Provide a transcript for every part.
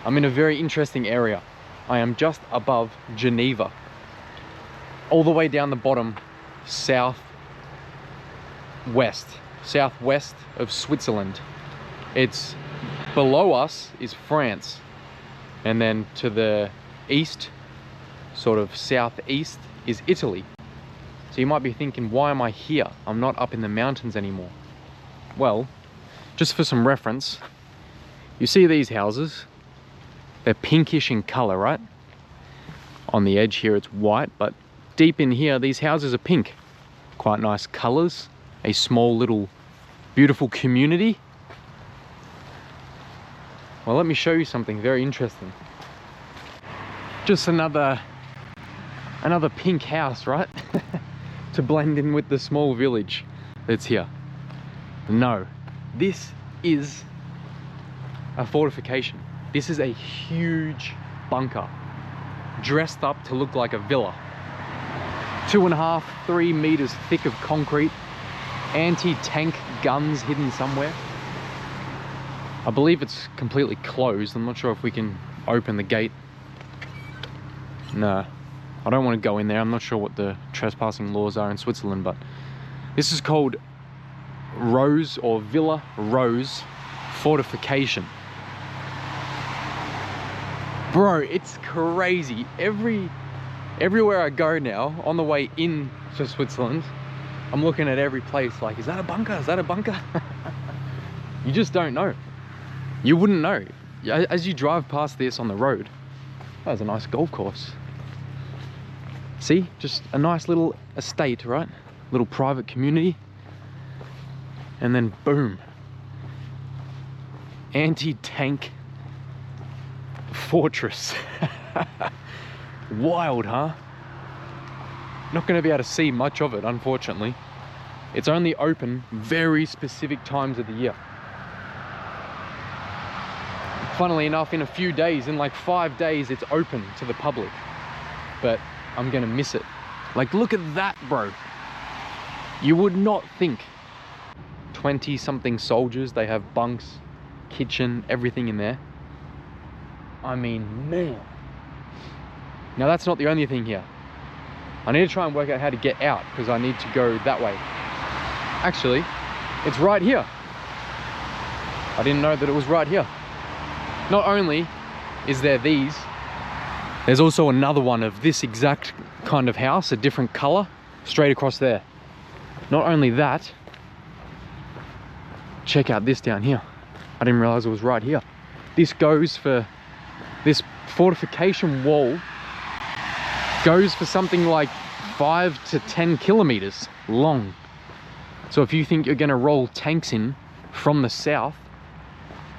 I'm in a very interesting area. I am just above Geneva. All the way down the bottom, southwest of Switzerland. It's below us is France. And then to the east, sort of southeast, is Italy. So you might be thinking, why am I here? I'm not up in the mountains anymore. Well, just for some reference, you see these houses? They're pinkish in color, right? On the edge here it's white, but deep in here these houses are pink. Quite nice colors. A small little beautiful community. Well, let me show you something very interesting. Just another pink house, right? To blend in with the small village that's here. No, this is a fortification. This is a huge bunker, dressed up to look like a villa. 2.5, 3 meters thick of concrete, anti-tank guns hidden somewhere. I believe it's completely closed. I'm not sure if we can open the gate. No, I don't want to go in there. I'm not sure what the trespassing laws are in Switzerland, but this is called Rose or Villa Rose Fortification. Bro, it's crazy. Everywhere I go now, on the way in to Switzerland, I'm looking at every place like, is that a bunker? Is that a bunker? You just don't know. You wouldn't know. As you drive past this on the road, that was a nice golf course. See, just a nice little estate, right? Little private community. And then boom. Anti-tank fortress. Wild, huh? Not going to be able to see much of it, unfortunately. It's only open very specific times of the year. Funnily enough, in a few days, in like 5 days, it's open to the public. But I'm going to miss it. Like, look at that, bro. You would not think. 20-something soldiers, they have bunks, kitchen, everything in there. I mean, man. Now that's not the only thing here. I need to try and work out how to get out because I need to go that way. Actually, it's right here. I didn't know that it was right here. Not only is there these, there's also another one of this exact kind of house, a different color, straight across there. Not only that, check out this down here. I didn't realize it was right here. This goes for, this fortification wall goes for something like 5 to 10 kilometers long. So if you think you're gonna roll tanks in from the south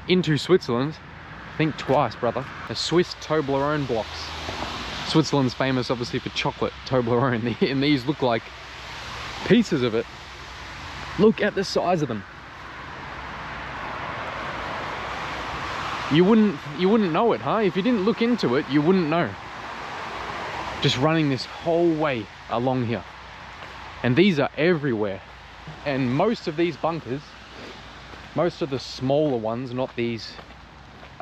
into Switzerland, think twice, brother. The Swiss Toblerone blocks. Switzerland's famous obviously for chocolate Toblerone, and these look like pieces of it. Look at the size of them. You wouldn't know it, huh? If you didn't look into it, you wouldn't know. Just running this whole way along here. And these are everywhere. And most of these bunkers, most of the smaller ones, not these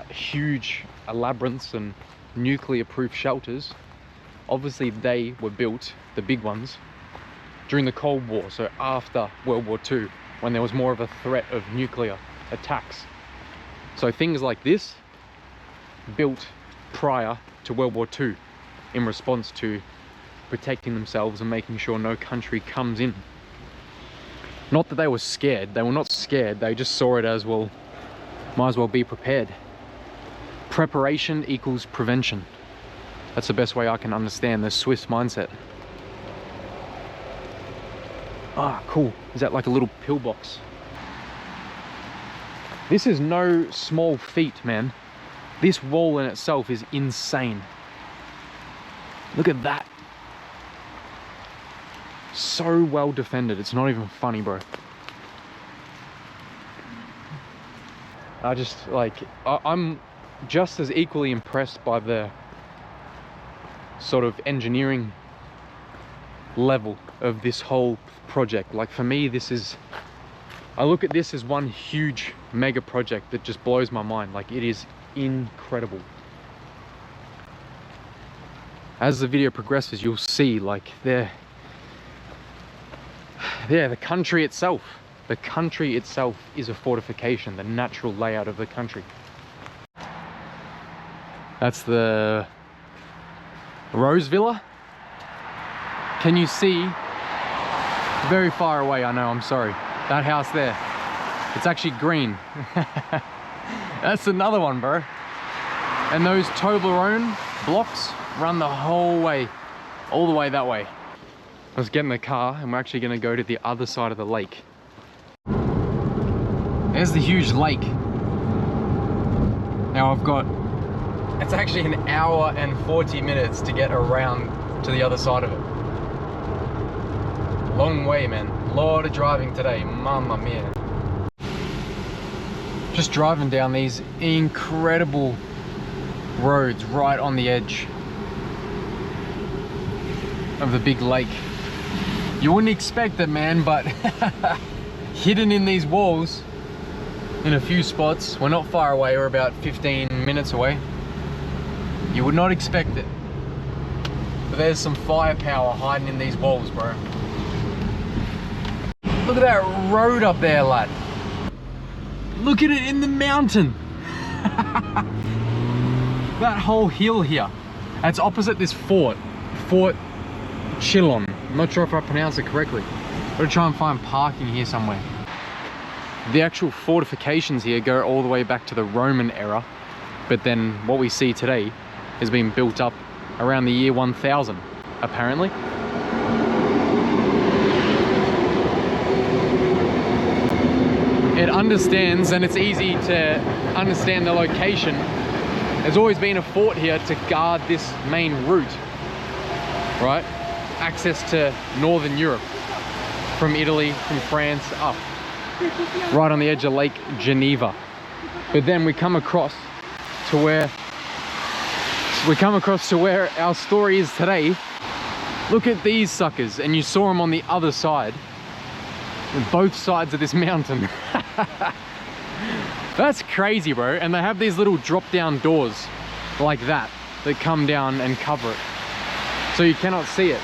huge labyrinths and nuclear-proof shelters, obviously they were built, the big ones, during the Cold War, so after World War II, when there was more of a threat of nuclear attacks. So things like this, built prior to World War II in response to protecting themselves and making sure no country comes in. Not that they were scared, they were not scared, they just saw it as, well, might as well be prepared. Preparation equals prevention. That's the best way I can understand the Swiss mindset. Ah, cool. Is that like a little pillbox? This is no small feat, man. This wall in itself is insane. Look at that. So well defended, it's not even funny, bro. I'm just as equally impressed by the sort of engineering level of this whole project. Like, for me, I look at this as one huge mega project that just blows my mind. Like, it is incredible. As the video progresses, you'll see like the country itself. The country itself is a fortification, the natural layout of the country. That's the Rose Villa. Can you see? Very far away, I know, I'm sorry. That house there. It's actually green. That's another one, bro. And those Toblerone blocks run the whole way, all the way that way. Let's get in the car and we're actually gonna go to the other side of the lake. There's the huge lake. Now it's actually an hour and 40 minutes to get around to the other side of it. Long way, man. Lot of driving today, mamma mia. Just driving down these incredible roads right on the edge of the big lake. You wouldn't expect it, man, but hidden in these walls in a few spots, we're not far away, we're about 15 minutes away. You would not expect it. But there's some firepower hiding in these walls, bro. Look at that road up there, lad. Look at it in the mountain. That whole hill here. It's opposite this fort. Fort Chillon. I'm not sure if I pronounced it correctly. I'm gonna try and find parking here somewhere. The actual fortifications here go all the way back to the Roman era, but then what we see today has been built up around the year 1000, apparently. It understands, and it's easy to understand the location. There's always been a fort here to guard this main route, right? Access to Northern Europe, from Italy, from France, up. Right on the edge of Lake Geneva. But then we come across to where our story is today. Look at these suckers, and you saw them on the other side, on both sides of this mountain. That's crazy, bro. And they have these little drop down doors like that come down and cover it, so you cannot see it.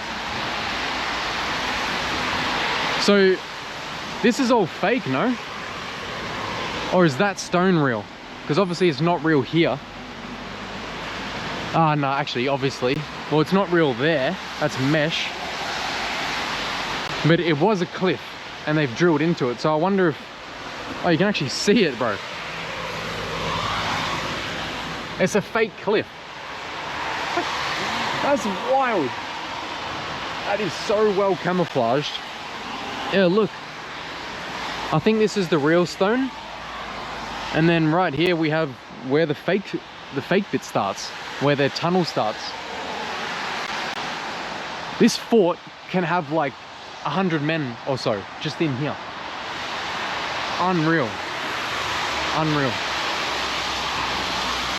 So this is all fake, no? Or is that stone real? Because obviously it's not real here. Ah, no, actually, obviously. Well, it's not real there. That's mesh. But it was a cliff, and they've drilled into it. So I wonder if... Oh, you can actually see it, bro. It's a fake cliff. That's wild. That is so well camouflaged. Yeah, look. I think this is the real stone. And then right here we have where the fake bit starts, where their tunnel starts. This fort can have like 100 men or so just in here. Unreal. Unreal.